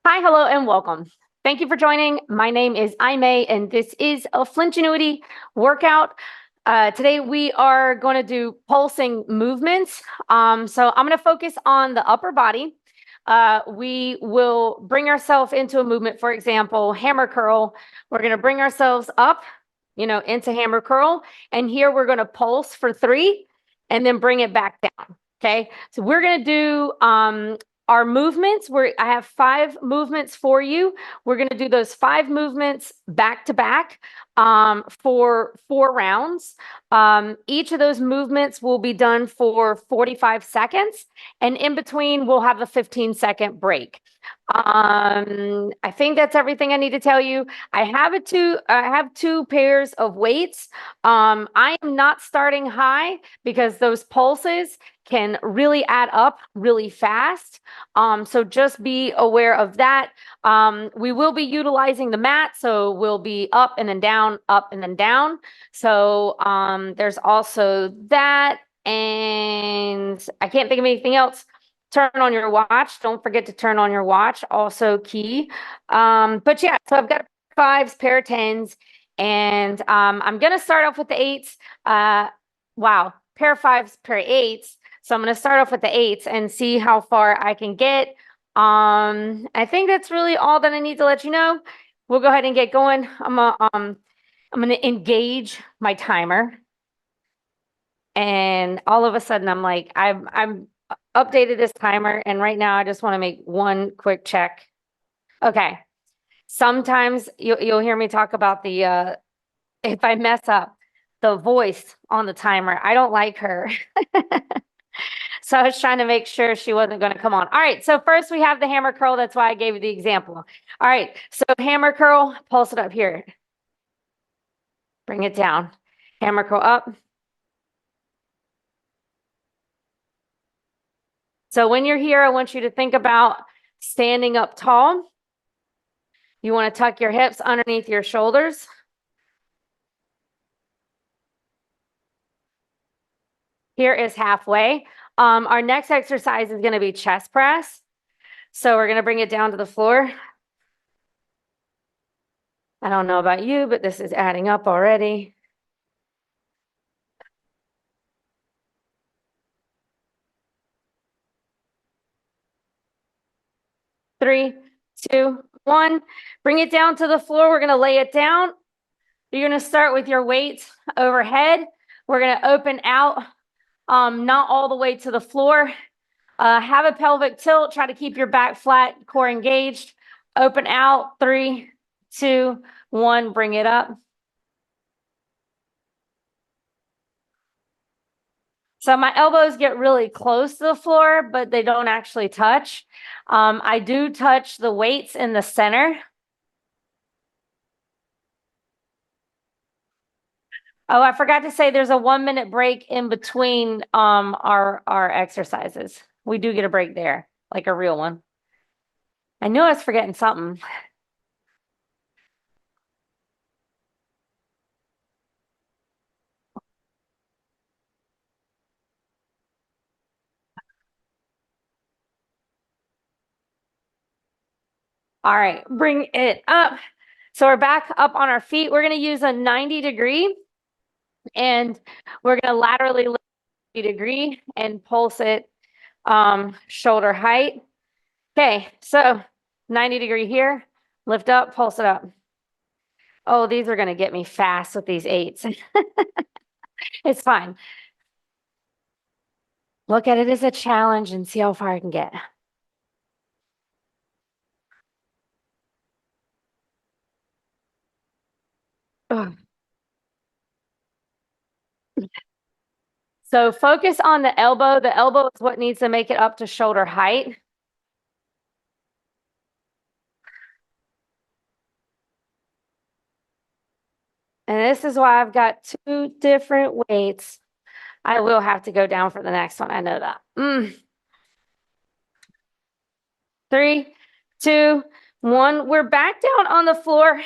Hi, hello, and welcome. Thank you for joining. My name is Aimee, and this is a Flinchnuity workout. Today we are going to do pulsing movements. So I'm going to focus on the upper body. We will bring ourselves into a movement. For example, hammer curl. We're going to bring ourselves up, into hammer curl. And here we're going to pulse for 3 and then bring it back down. Okay. So we're going to do our movements. I have 5 movements for you. We're going to do those 5 movements back to back for 4 rounds. Each of those movements will be done for 45 seconds, and in between, we'll have a 15-second break. I think that's everything I need to tell you. I have 2 pairs of weights. I am not starting high because those pulses can really add up really fast. So just be aware of that. We will be utilizing the mat, so we'll be up and then down, up and then down. So there's also that, and I can't think of anything else. Turn on your watch. Don't forget to turn on your watch, also key. But yeah, so I've got 5s, pair of 10s, and I'm going to start off with the 8s. Wow, pair of 5s, pair of 8s. So I'm going to start off with the 8s and see how far I can get. I think that's really all that I need to let you know. We'll go ahead and get going. I'm going to engage my timer. And all of a sudden I'm like, I'm updated this timer, and right now I just want to make one quick check. Okay. Sometimes you'll hear me talk about the if I mess up the voice on the timer. I don't like her. So I was trying to make sure she wasn't going to come on. All right. So first we have the hammer curl. That's why I gave you the example. All right. So hammer curl, pulse it up here. Bring it down. Hammer curl up. So when you're here, I want you to think about standing up tall. You want to tuck your hips underneath your shoulders. Here is halfway. Our next exercise is going to be chest press. So we're going to bring it down to the floor. I don't know about you, but this is adding up already. Three, two, one. Bring it down to the floor. We're going to lay it down. You're going to start with your weights overhead. We're going to open out, not all the way to the floor. Have a pelvic tilt. Try to keep your back flat, core engaged. Open out. 3, 2, 1. Bring it up. So my elbows get really close to the floor, but they don't actually touch. I do touch the weights in the center. Oh, I forgot to say there's a 1-minute break in between our exercises. We do get a break there, like a real one. I knew I was forgetting something. All right, bring it up. So we're back up on our feet. We're going to use a 90-degree, and we're going to laterally lift 90-degree and pulse it shoulder height. Okay, so 90-degree here, lift up, pulse it up. Oh, these are going to get me fast with these 8s. It's fine. Look at it as a challenge and see how far I can get. Ugh. So focus on the elbow. The elbow is what needs to make it up to shoulder height. And this is why I've got 2 different weights. I will have to go down for the next one. I know that. 3, 2, 1. We're back down on the floor.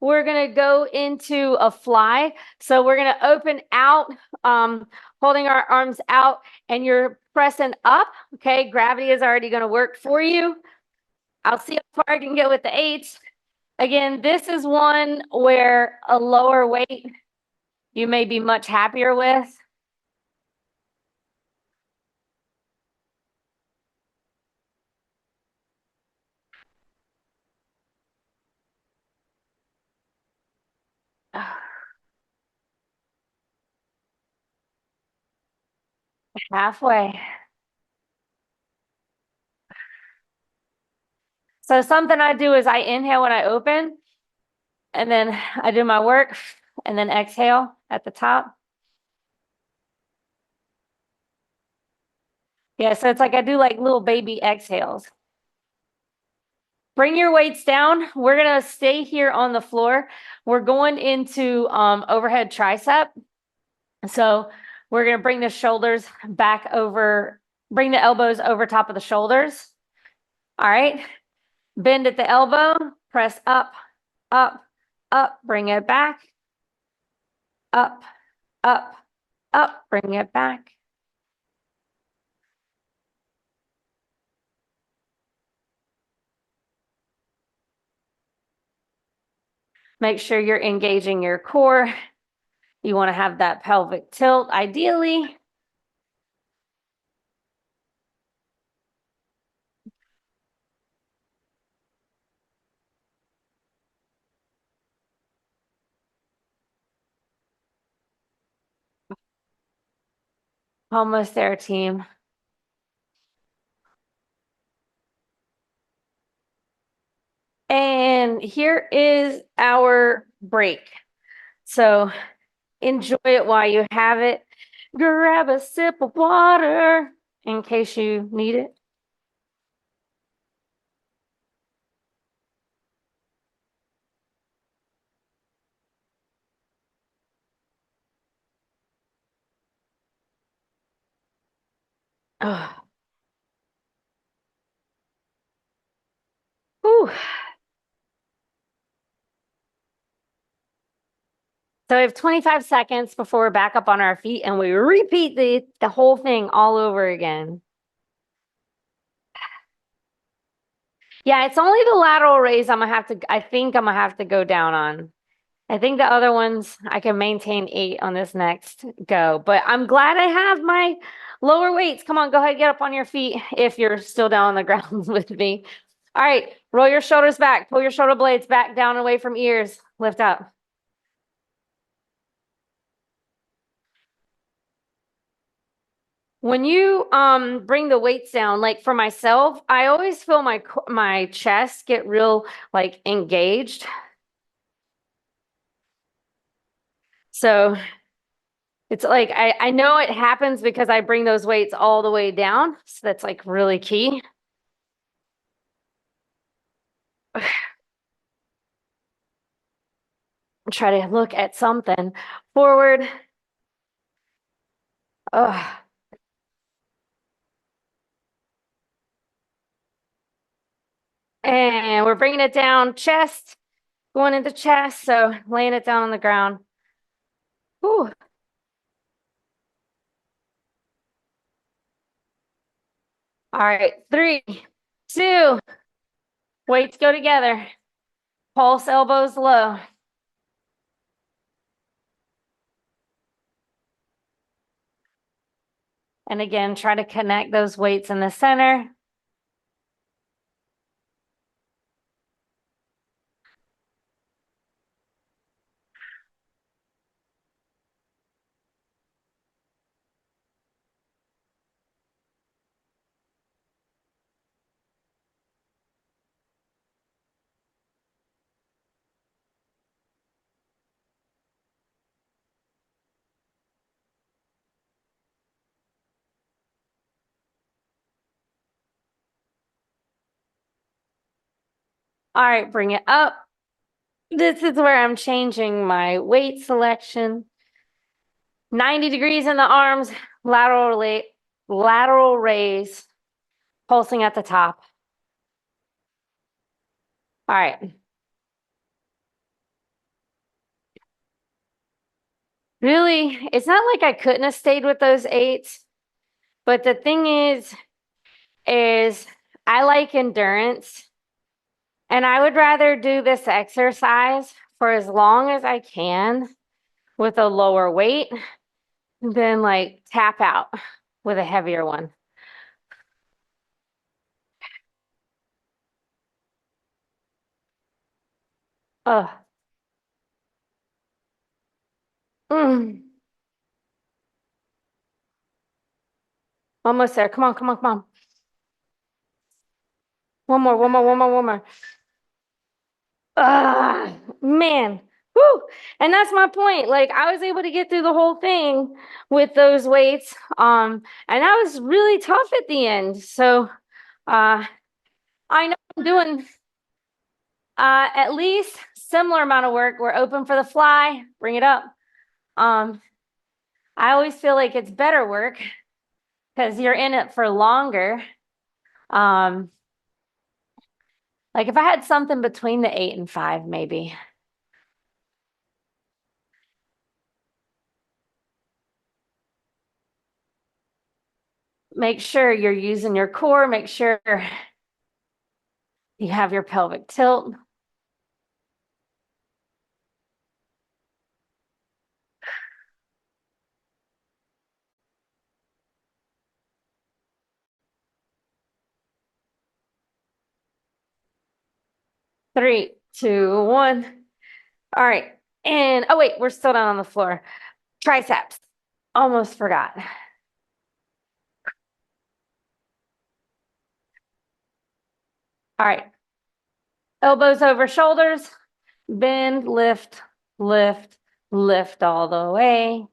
We're going to go into a fly. So we're going to open out, holding our arms out, and you're pressing up. Okay, gravity is already going to work for you. I'll see how far I can get with the 8s. Again, this is one where a lower weight you may be much happier with. Halfway. So something I do is I inhale when I open, and then I do my work, and then exhale at the top. Yeah, so it's like I do like little baby exhales. Bring your weights down. We're gonna stay here on the floor. We're going into overhead tricep. So we're gonna bring the shoulders back over, bring the elbows over top of the shoulders. All right. Bend at the elbow, press up, up, up, bring it back, up, up, up, bring it back. Make sure you're engaging your core. You want to have that pelvic tilt, ideally. Almost there, team. And here is our break. So enjoy it while you have it. Grab a sip of water in case you need it. Oh. Whew. So we have 25 seconds before we're back up on our feet and we repeat the whole thing all over again. Yeah, it's only the lateral raise I think I'm gonna have to go down on. I think the other ones I can maintain 8 on this next go, but I'm glad I have my lower weights. Come on, go ahead, get up on your feet if you're still down on the ground with me. All right, roll your shoulders back, pull your shoulder blades back down away from ears, lift up. When you bring the weights down, like for myself, I always feel my chest get real like engaged. So it's like I know it happens because I bring those weights all the way down. So that's like really key. Try to look at something forward. Ugh. And we're bringing it down, chest, going into chest. So laying it down on the ground. Whew. All right, 3, 2, weights go together. Pulse elbows low. And again, try to connect those weights in the center. All right, bring it up. This is where I'm changing my weight selection. 90 degrees in the arms, lateral raise, pulsing at the top. All right. Really, it's not like I couldn't have stayed with those 8s, but the thing is I like endurance. And I would rather do this exercise for as long as I can with a lower weight than like tap out with a heavier one. Oh, almost there. Come on, come on, come on. One more, one more, one more, one more. Ah, man. Whew. And that's my point. Like I was able to get through the whole thing with those weights. And that was really tough at the end. So uh I know I'm doing at least similar amount of work. We're open for the fly, bring it up. Um, I always feel like it's better work because you're in it for longer. Um, like if I had something between the 8 and 5, maybe. Make sure you're using your core, make sure you have your pelvic tilt. Three, two, one. All right. And oh, wait, we're still down on the floor. Triceps. Almost forgot. All right. Elbows over shoulders. Bend, lift, lift, lift all the way.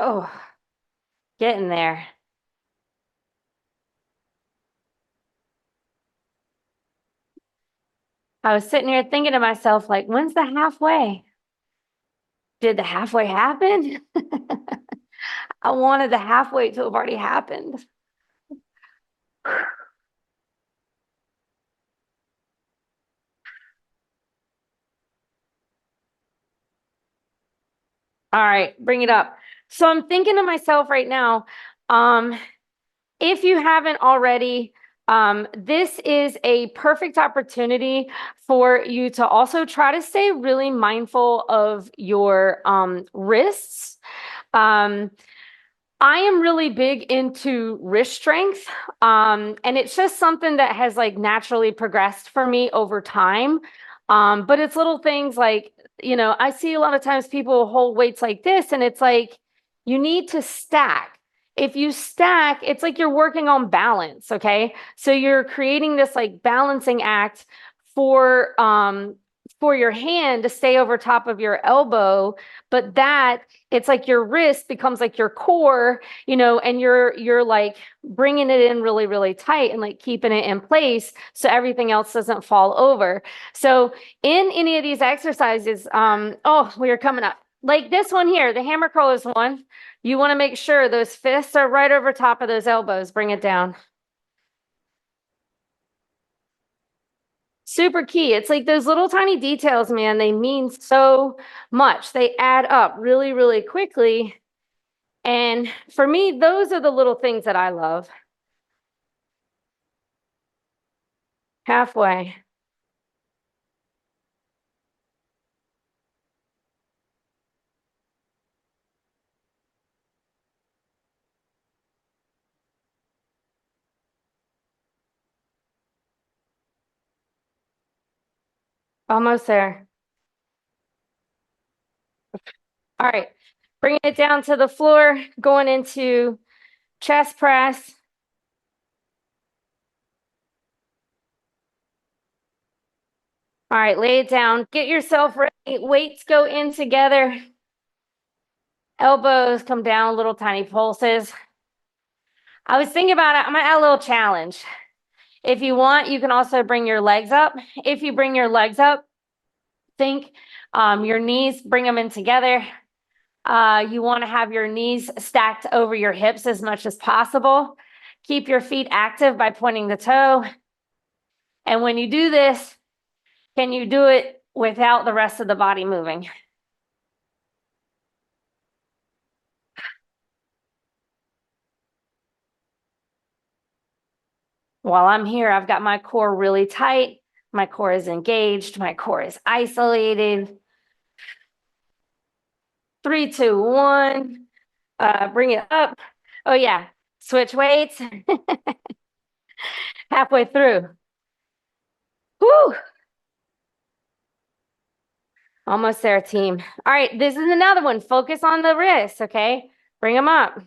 Oh, getting there. I was sitting here thinking to myself, like, when's the halfway? Did the halfway happen? I wanted the halfway to have already happened. All right, bring it up. So I'm thinking to myself right now, if you haven't already, this is a perfect opportunity for you to also try to stay really mindful of your wrists. Um, I am really big into wrist strength. And it's just something that has like naturally progressed for me over time. But it's little things like, I see a lot of times people hold weights like this, and it's like you need to stack. If you stack, it's like you're working on balance. Okay. So you're creating this like balancing act for your hand to stay over top of your elbow, but that it's like your wrist becomes like your core, and you're like bringing it in really, really tight and like keeping it in place so everything else doesn't fall over. So in any of these exercises, oh, we are coming up. Like this one here, the hammer curl is one. You want to make sure those fists are right over top of those elbows. Bring it down. Super key. It's like those little tiny details, man, they mean so much. They add up really, really quickly. And for me, those are the little things that I love. Halfway. Almost there. All right. Bringing it down to the floor, going into chest press. All right, lay it down. Get yourself ready. Weights go in together. Elbows come down, little tiny pulses. I was thinking about it. I'm gonna add a little challenge. If you want, you can also bring your legs up. If you bring your legs up, think your knees, bring them in together. You want to have your knees stacked over your hips as much as possible. Keep your feet active by pointing the toe. And when you do this, can you do it without the rest of the body moving? While I'm here, I've got my core really tight. My core is engaged. My core is isolated. 3, 2, 1. Bring it up. Oh, yeah. Switch weights. Halfway through. Whew. Almost there, team. All right, this is another one. Focus on the wrists, okay? Bring them up.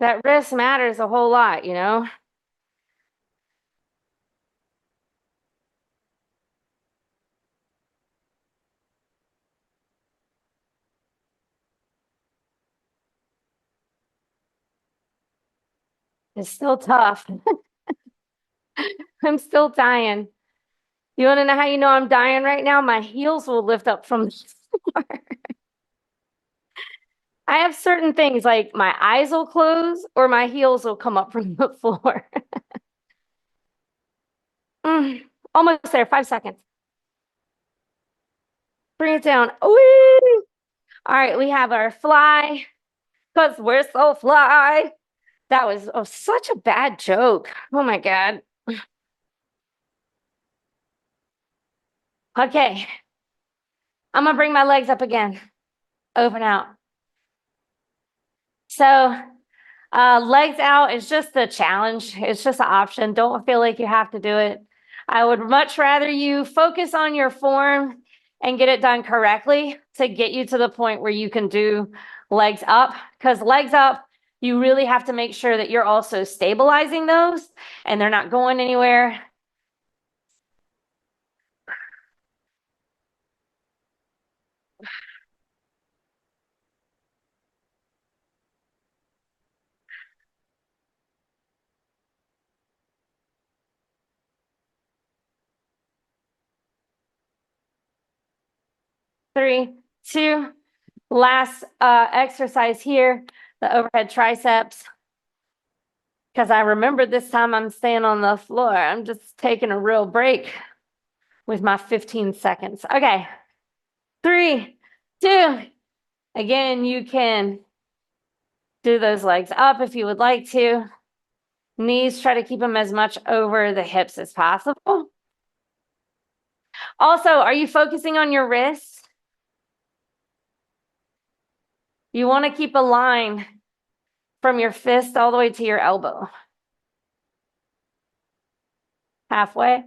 That wrist matters a whole lot, you know? It's still tough. I'm still dying. You want to know how you know I'm dying right now? My heels will lift up from the floor. I have certain things like my eyes will close or my heels will come up from the floor. Mm, almost there, 5 seconds. Bring it down. Whee! All right, we have our fly because we're so fly. That was such a bad joke. Oh my God. Okay, I'm gonna bring my legs up again. Open out. So legs out is just a challenge. It's just an option. Don't feel like you have to do it. I would much rather you focus on your form and get it done correctly to get you to the point where you can do legs up. Because legs up, you really have to make sure that you're also stabilizing those and they're not going anywhere. 3, 2, last exercise here, the overhead triceps. Because I remember this time I'm staying on the floor. I'm just taking a real break with my 15 seconds. Okay, 3, 2. Again, you can do those legs up if you would like to. Knees, try to keep them as much over the hips as possible. Also, are you focusing on your wrists? You want to keep a line from your fist all the way to your elbow. Halfway.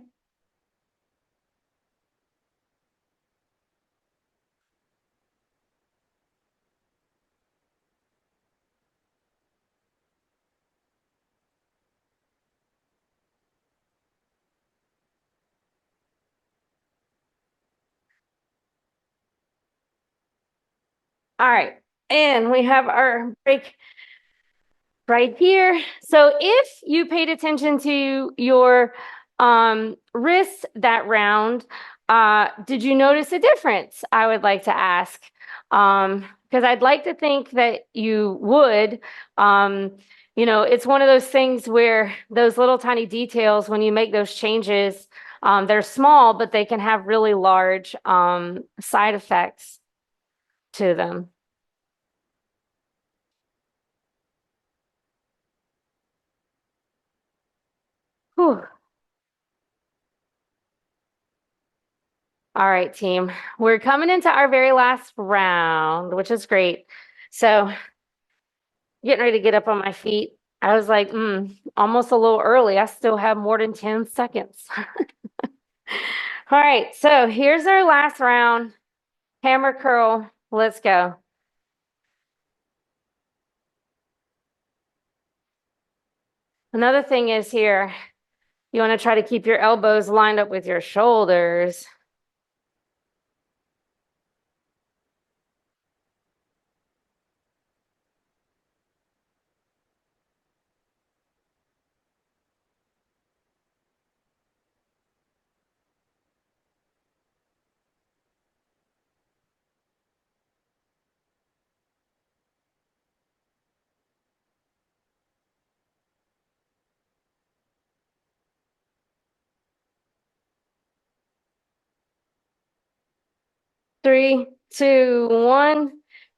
All right. And we have our break right here. So if you paid attention to your wrists that round, did you notice a difference? I would like to ask. Because I'd like to think that you would. It's one of those things where those little tiny details, when you make those changes, they're small, but they can have really large side effects to them. Whew. All right, team. We're coming into our very last round, which is great. So, getting ready to get up on my feet. I was like, almost a little early. I still have more than 10 seconds. All right, so here's our last round. Hammer curl. Let's go. Another thing is here, you want to try to keep your elbows lined up with your shoulders. 3, 2, 1.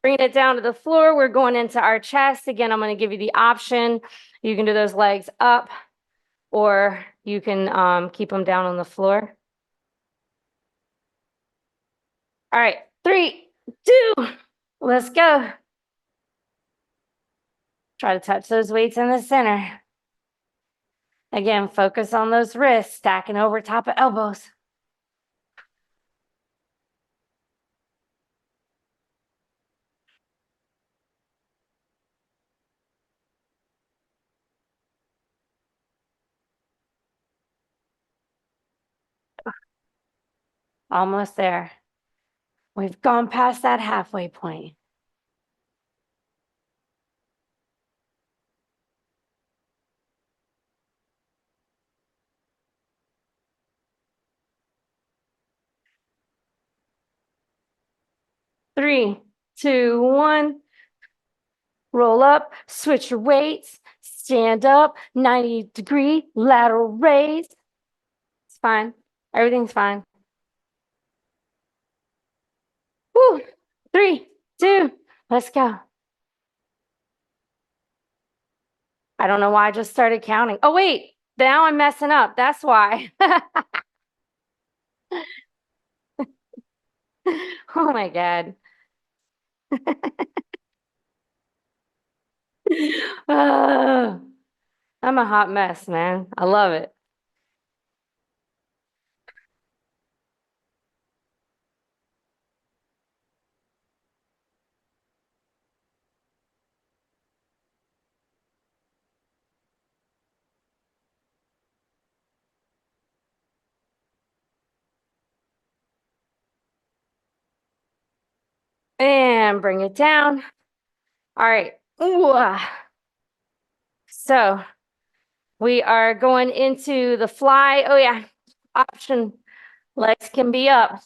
Bring it down to the floor. We're going into our chest. Again, I'm going to give you the option. You can do those legs up, or you can keep them down on the floor. All right, 3, 2, let's go. Try to touch those weights in the center. Again, focus on those wrists, stacking over top of elbows. Almost there. We've gone past that halfway point. Three, two, one. Roll up, switch your weights, stand up, 90-degree lateral raise. It's fine. Everything's fine. Woo. 3, 2, let's go. I don't know why I just started counting. Oh, wait, now I'm messing up. That's why. Oh my God. Oh, I'm a hot mess, man. I love it. And bring it down. All right. Ooh. So we are going into the fly. Oh, yeah. Option. Legs can be up.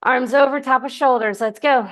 Arms over top of shoulders. Let's go.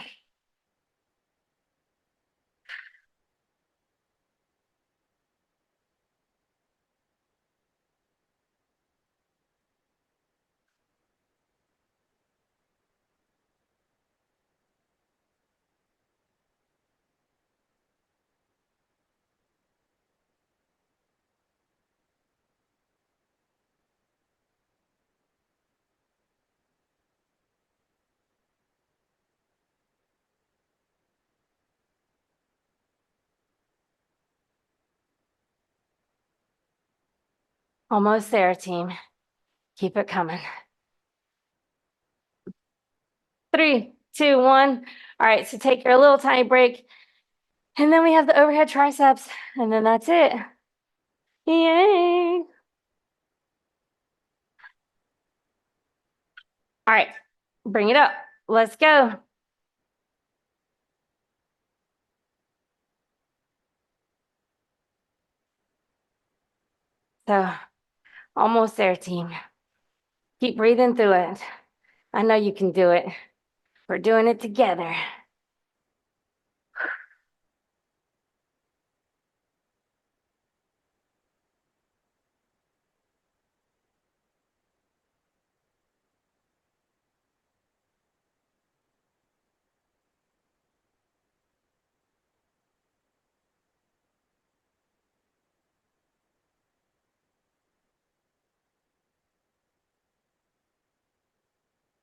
Almost there, team. Keep it coming. 3, 2, 1. All right, so take your little tiny break. And then we have the overhead triceps, and then that's it. Yay. All right, bring it up. Let's go. So almost there, team. Keep breathing through it. I know you can do it. We're doing it together.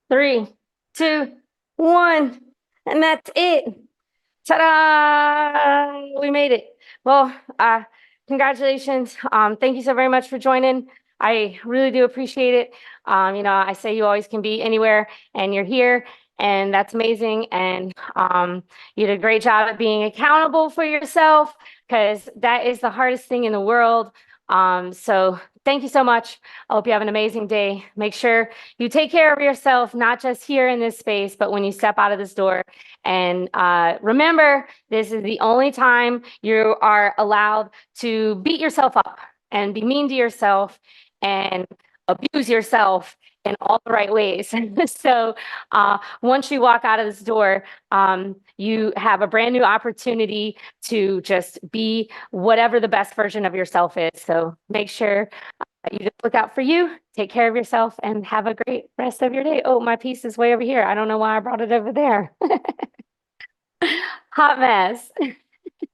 Three, two, one, and that's it. Ta-da! We made it. Well, congratulations. Thank you so very much for joining. I really do appreciate it. I say you always can be anywhere, and you're here, and that's amazing. And you did a great job at being accountable for yourself, because that is the hardest thing in the world. So thank you so much. I hope you have an amazing day. Make sure you take care of yourself, not just here in this space, but when you step out of this door. And remember, this is the only time you are allowed to beat yourself up and be mean to yourself and abuse yourself in all the right ways. So once you walk out of this door, you have a brand new opportunity to just be whatever the best version of yourself is. So make sure You just look out for you, take care of yourself, and have a great rest of your day. Oh, my piece is way over here. I don't know why I brought it over there. Hot mess.